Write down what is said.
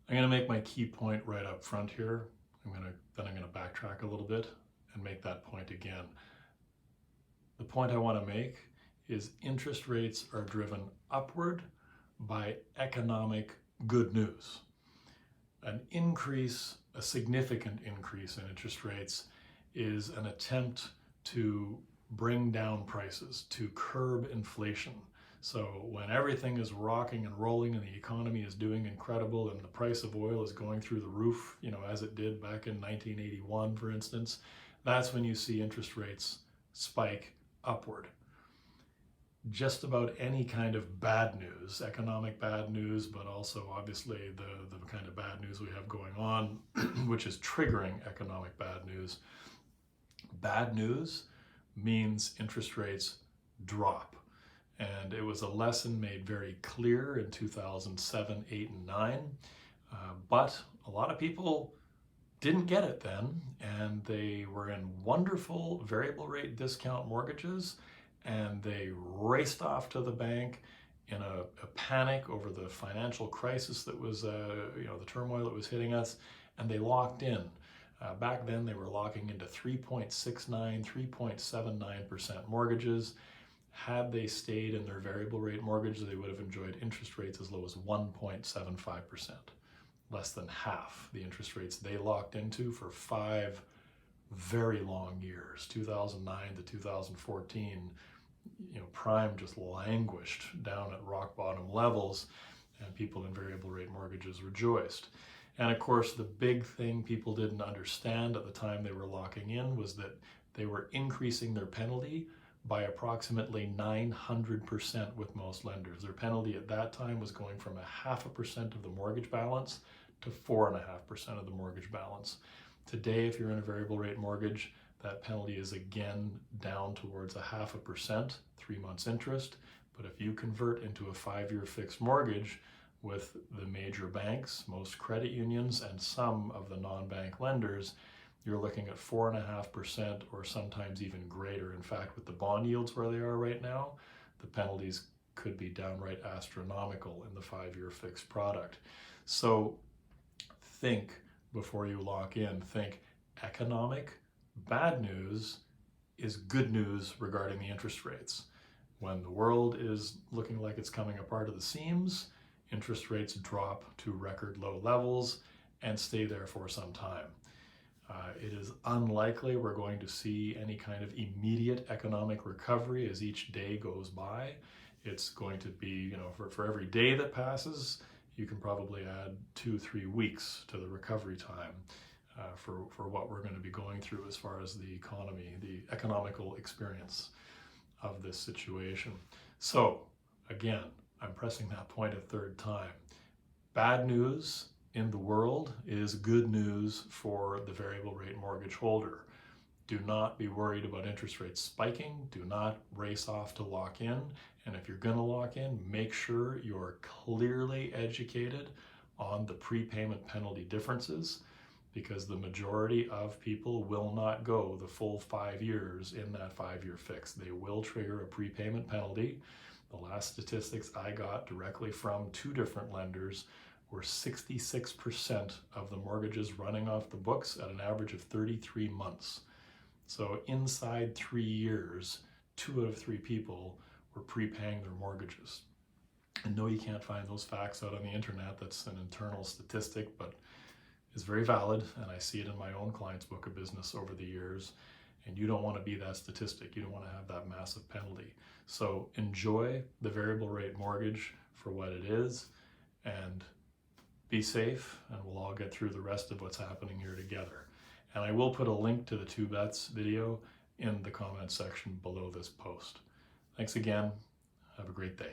I'm going to make my key point right up front here. Then I'm going to backtrack a little bit and make that point again. The point I want to make is interest rates are driven upward by economic good news. An increase, a significant increase in interest rates is an attempt to bring down prices, to curb inflation. So when everything is rocking and rolling and the economy is doing incredible and the price of oil is going through the roof, as it did back in 1981, for instance, that's when you see interest rates spike upward. Just about any kind of bad news, economic bad news, but also obviously the kind of bad news we have going on, which is triggering economic bad news. Bad news means interest rates drop. And it was a lesson made very clear in 2007, 8, and 9. But a lot of people didn't get it then, and they were in wonderful variable rate discount mortgages, and they raced off to the bank in a panic over the financial crisis that was, the turmoil that was hitting us, and they locked in. Back then, they were locking into 3.69, 3.79% mortgages. Had they stayed in their variable rate mortgage, they would have enjoyed interest rates as low as 1.75%, less than half the interest rates they locked into for 5 very long years, 2009 to 2014. Prime just languished down at rock bottom levels, and people in variable rate mortgages rejoiced. And of course, the big thing people didn't understand at the time they were locking in was that they were increasing their penalty by approximately 900% with most lenders. Their penalty at that time was going from 0.5% of the mortgage balance to 4.5% of the mortgage balance. Today, if you're in a variable rate mortgage, that penalty is again down towards 0.5%, 3 months interest. But if you convert into a 5-year fixed mortgage with the major banks, most credit unions, and some of the non-bank lenders, you're looking at 4.5% or sometimes even greater. In fact, with the bond yields where they are right now, the penalties could be downright astronomical in the 5-year fixed product. So think before you lock in. Think economic bad news is good news regarding the interest rates. When the world is looking like it's coming apart at the seams, interest rates drop to record low levels and stay there for some time. It is unlikely we're going to see any kind of immediate economic recovery as each day goes by. It's going to be, for every day that passes, you can probably add 2-3 weeks to the recovery time for what we're going to be going through as far as the economy, the economical experience of this situation. So again, I'm pressing that point a third time. Bad news in the world is good news for the variable rate mortgage holder. Do not be worried about interest rates spiking. Do not race off to lock in. And if you're going to lock in, make sure you're clearly educated on the prepayment penalty differences, because the majority of people will not go the full 5 years in that 5-year fix. They will trigger a prepayment penalty. The last statistics I got directly from 2 different lenders were 66% of the mortgages running off the books at an average of 33 months. So inside 3 years, 2 out of 3 people were prepaying their mortgages. And no, you can't find those facts out on the internet. That's an internal statistic, but is very valid, and I see it in my own client's book of business over the years. And you don't want to be that statistic. You don't want to have that massive penalty. So enjoy the variable rate mortgage for what it is, and be safe, and we'll all get through the rest of what's happening here together. And I will put a link to the 2 bets video in the comment section below this post. Thanks again. Have a great day.